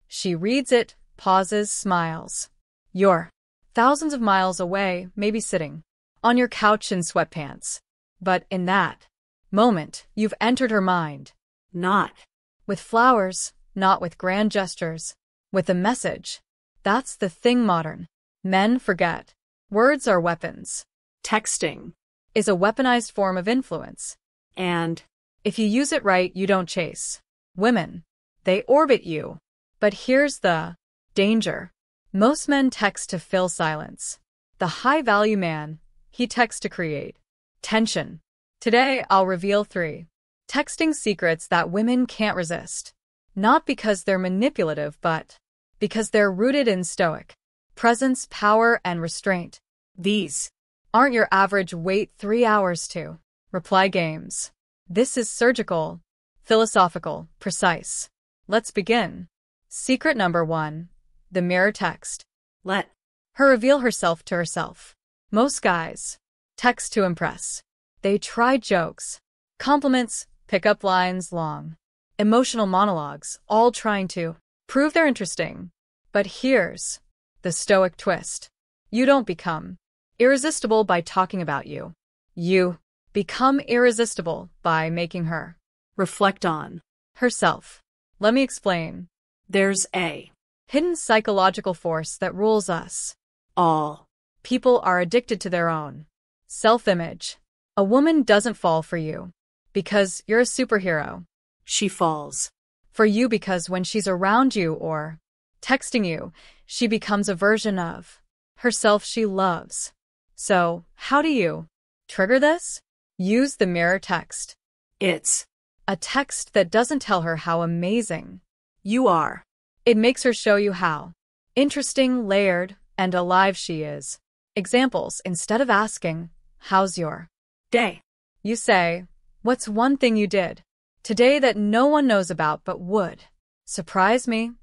She reads it, pauses, smiles. You're thousands of miles away, maybe sitting on your couch in sweatpants. But in that moment, you've entered her mind. Not with flowers, not with grand gestures, with a message. That's the thing modern men forget. Words are weapons. Texting is a weaponized form of influence. And if you use it right, you don't chase women. They orbit you. But here's the danger. Most men text to fill silence. The high-value man, he texts to create tension. Today, I'll reveal 3 texting secrets that women can't resist. Not because they're manipulative, but because they're rooted in stoic presence, power, and restraint. These aren't your average wait 3 hours to reply games. This is surgical, philosophical, precise. Let's begin. Secret number 1. The mirror text. Let her reveal herself to herself. Most guys text to impress. They try jokes, compliments, pickup lines, long emotional monologues, all trying to prove they're interesting. But here's the stoic twist. You don't become irresistible by talking about you. You become irresistible by making her reflect on herself. Let me explain. There's a hidden psychological force that rules us all. People are addicted to their own self-image. A woman doesn't fall for you because you're a superhero. She falls for you because when she's around you or texting you, she becomes a version of herself she loves. So, how do you trigger this? Use the mirror text. It's a text that doesn't tell her how amazing you are. It makes her show you how interesting, layered, and alive she is. Examples: instead of asking, "How's your day?" you say, "What's one thing you did today that no one knows about but would surprise me?"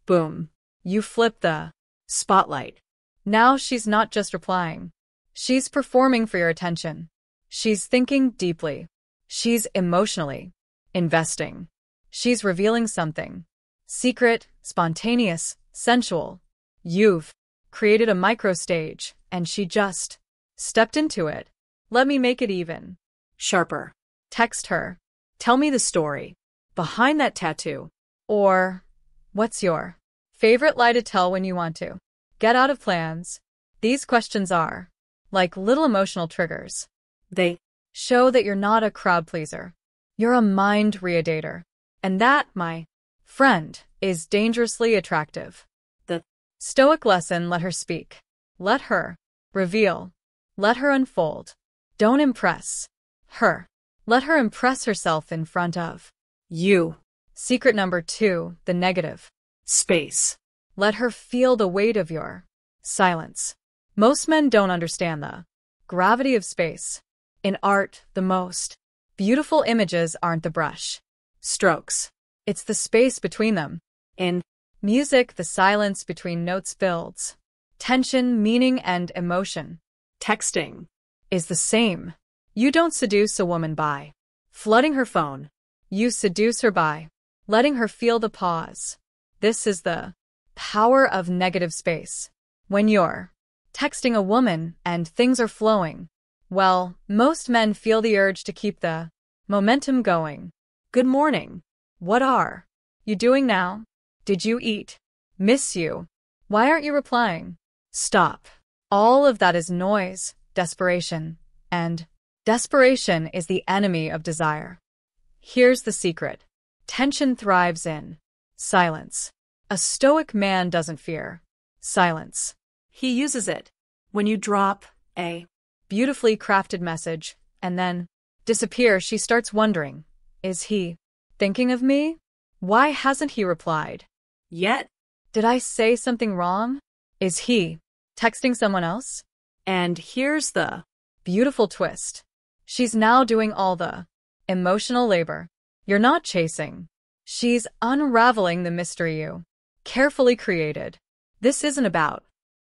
Boom. You flip the spotlight. Now she's not just replying. She's performing for your attention. She's thinking deeply. She's emotionally investing. She's revealing something secret, spontaneous, sensual. You've created a microstage, and she just stepped into it. Let me make it even sharper. Text her. Tell me the story behind that tattoo. Or, what's your favorite lie to tell when you want to get out of plans? These questions are like little emotional triggers. They show that you're not a crowd pleaser. You're a mind readater. And that, my friend, is dangerously attractive. The stoic lesson: let her speak. Let her reveal. Let her unfold. Don't impress her. Let her impress herself in front of you. Secret number 2, the negative space. Let her feel the weight of your silence. Most men don't understand the gravity of space. In art, the most beautiful images aren't the brush strokes. It's the space between them. In music, the silence between notes builds tension, meaning, and emotion. Texting is the same. You don't seduce a woman by flooding her phone. You seduce her by letting her feel the pause. This is the power of negative space. When you're texting a woman and things are flowing, well, most men feel the urge to keep the momentum going. Good morning. What are you doing now? Did you eat? Miss you. Why aren't you replying? Stop. All of that is noise, desperation, and desperation is the enemy of desire. Here's the secret. Tension thrives in silence. A stoic man doesn't fear silence. He uses it. When you drop a beautifully crafted message and then disappear, she starts wondering, is he thinking of me? Why hasn't he replied yet? Did I say something wrong? Is he texting someone else? And here's the beautiful twist. She's now doing all the emotional labor. You're not chasing. She's unraveling the mystery you carefully created. This isn't about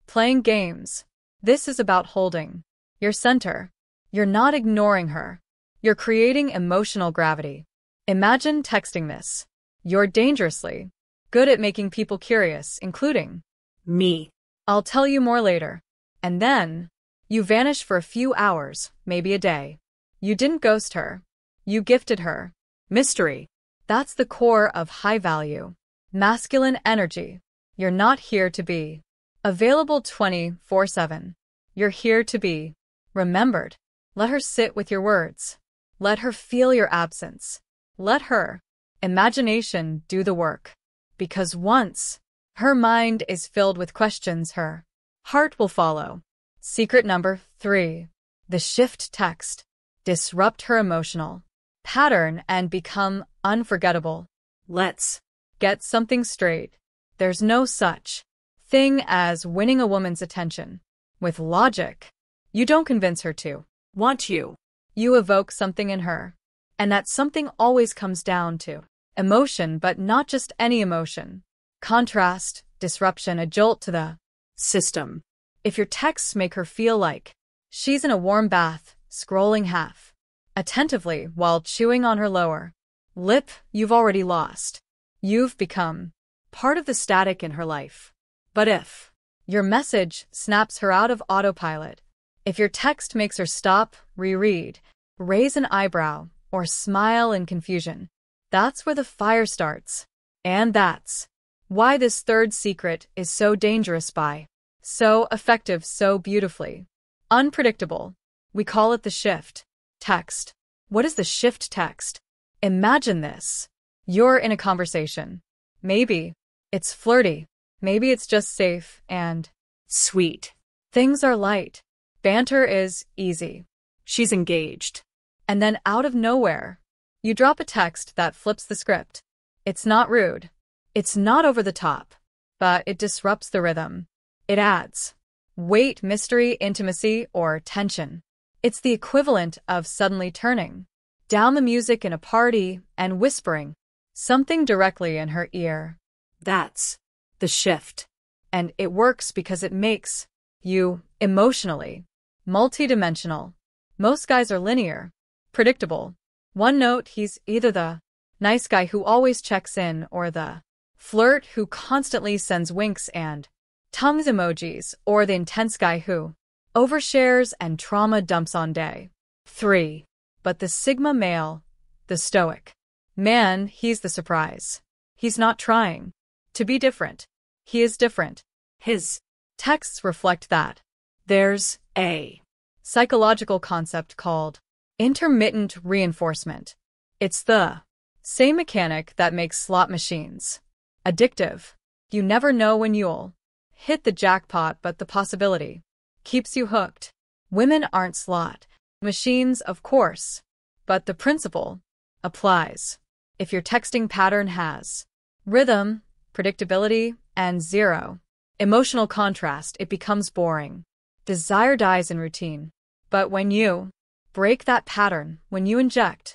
playing games. This is about holding your center. You're not ignoring her. You're creating emotional gravity. Imagine texting this. You're dangerously Good at making people curious, including me. I'll tell you more later. And then, you vanish for a few hours, maybe a day. You didn't ghost her. You gifted her. Mystery. That's the core of high value. Masculine energy. You're not here to be available 24/7. You're here to be remembered. Let her sit with your words. Let her feel your absence. Let her imagination do the work. Because once her mind is filled with questions, her heart will follow. Secret number 3. The shift text. Disrupt her emotional pattern and become unforgettable. Let's get something straight. There's no such thing as winning a woman's attention with logic. You don't convince her to want you. You evoke something in her. And that something always comes down to emotion, but not just any emotion. Contrast, disruption, a jolt to the system. If your texts make her feel like she's in a warm bath, scrolling half attentively while chewing on her lower lip, you've already lost. You've become part of the static in her life. But if your message snaps her out of autopilot, if your text makes her stop, reread, raise an eyebrow, or smile in confusion, that's where the fire starts. And that's why this third secret is so dangerous, by so effective, so beautifully unpredictable. We call it the shift text. What is the shift text? Imagine this. You're in a conversation. Maybe it's flirty. Maybe it's just safe and sweet. Things are light. Banter is easy. She's engaged. And then out of nowhere, you drop a text that flips the script. It's not rude. It's not over the top. But it disrupts the rhythm. It adds weight, mystery, intimacy, or tension. It's the equivalent of suddenly turning down the music in a party and whispering something directly in her ear. That's the shift. And it works because it makes you emotionally multidimensional. Most guys are linear, predictable. One note, he's either the nice guy who always checks in or the flirt who constantly sends winks and tongues emojis, or the intense guy who overshares and trauma dumps on day 3. But the Sigma male, the stoic man, he's the surprise. He's not trying to be different. He is different. His texts reflect that. There's a psychological concept called intermittent reinforcement. It's the same mechanic that makes slot machines addictive. You never know when you'll hit the jackpot, but the possibility keeps you hooked. Women aren't slot machines, of course, but the principle applies. If your texting pattern has rhythm, predictability, and zero emotional contrast, it becomes boring. Desire dies in routine. But when you break that pattern, when you inject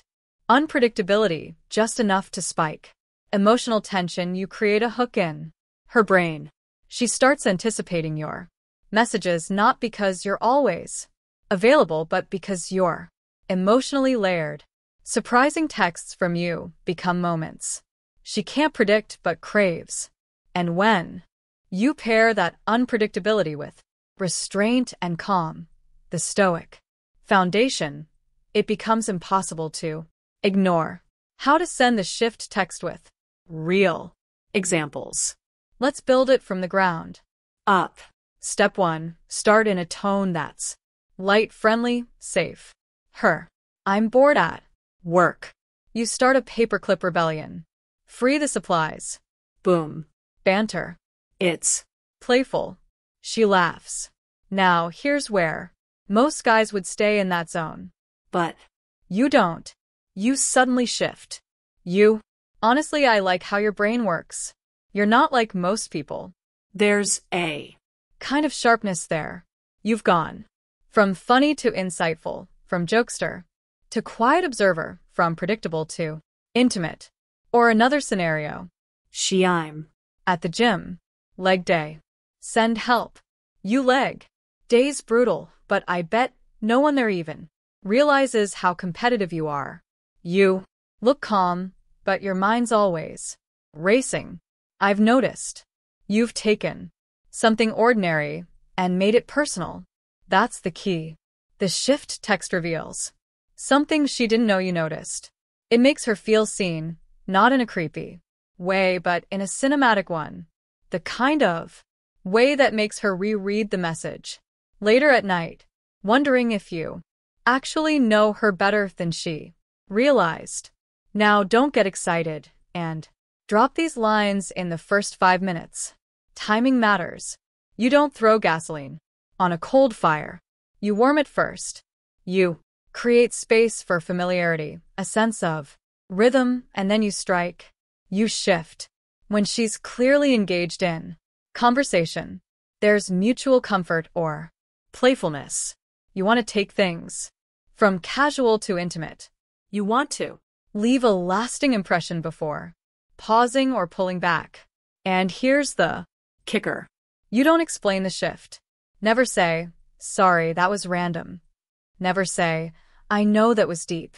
unpredictability, just enough to spike emotional tension, you create a hook in her brain. She starts anticipating your messages, not because you're always available, but because you're emotionally layered. Surprising texts from you become moments she can't predict but craves. And when you pair that unpredictability with restraint and calm, the stoic foundation, it becomes impossible to ignore. How to send the shift text with real examples. Let's build it from the ground up. Step 1. Start in a tone that's light, friendly, safe. Her. I'm bored at work. You start a paperclip rebellion. Free the supplies. Boom. Banter. It's playful. She laughs. Now, here's where most guys would stay in that zone. But you don't. You suddenly shift. You. Honestly, I like how your brain works. You're not like most people. There's a kind of sharpness there. You've gone from funny to insightful, from jokester to quiet observer, from predictable to intimate. Or another scenario. I'm at the gym. Leg day. Send help. You leg. Day's brutal, but I bet no one there even realizes how competitive you are. You look calm, but your mind's always racing. I've noticed. You've taken something ordinary and made it personal. That's the key. The shift text reveals something she didn't know you noticed. It makes her feel seen, not in a creepy way, but in a cinematic one. The kind of way that makes her reread the message later at night, wondering if you actually know her better than she realized. Now don't get excited and drop these lines in the first 5 minutes. Timing matters. You don't throw gasoline on a cold fire. You warm it first. You create space for familiarity, a sense of rhythm, and then you strike. You shift. When she's clearly engaged in conversation, there's mutual comfort or playfulness. You want to take things from casual to intimate. You want to leave a lasting impression before pausing or pulling back. And here's the kicker. You don't explain the shift. Never say, sorry, that was random. Never say, I know that was deep.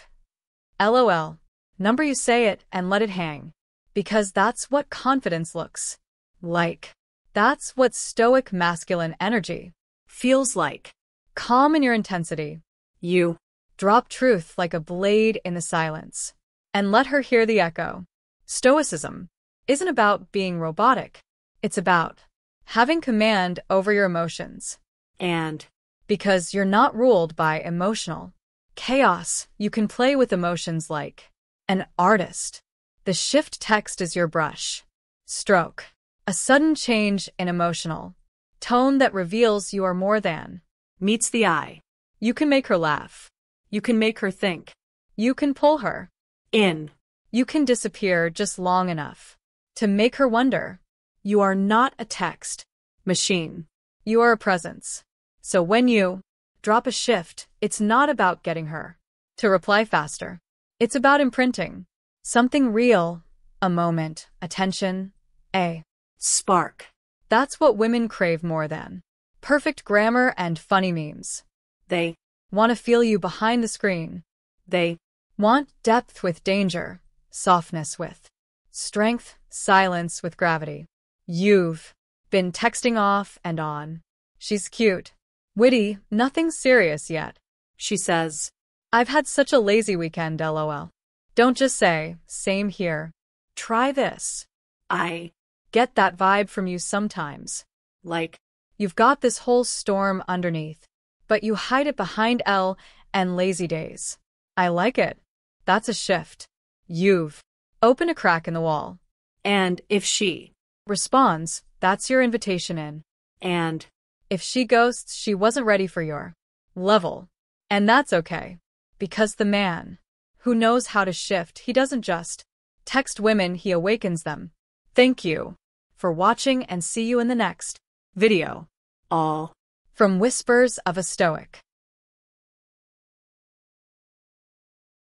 LOL. Number you say it and let it hang. Because that's what confidence looks like. That's what stoic masculine energy feels like. Calm in your intensity. You drop truth like a blade in the silence. And let her hear the echo. Stoicism isn't about being robotic. It's about having command over your emotions. And because you're not ruled by emotional chaos, you can play with emotions like an artist. The shift text is your brush stroke. A sudden change in emotional tone that reveals you are more than meets the eye. You can make her laugh. You can make her think. You can pull her in. You can disappear just long enough to make her wonder. You are not a text machine. You are a presence. So when you drop a shift, it's not about getting her to reply faster. It's about imprinting something real, a moment, attention, a spark. That's what women crave more than perfect grammar and funny memes. They want to feel you behind the screen. They want depth with danger, softness with strength, silence with gravity. You've been texting off and on. She's cute, witty, nothing serious yet. She says, I've had such a lazy weekend, lol. Don't just say, same here. Try this. I get that vibe from you sometimes. Like, you've got this whole storm underneath, but you hide it behind L and lazy days. I like it. That's a shift. You've opened a crack in the wall. And if she responds, that's your invitation in. And if she ghosts, she wasn't ready for your level. And that's okay. Because the man who knows how to shift, he doesn't just text women, he awakens them. Thank you for watching and see you in the next video. All from Whispers of a Stoic.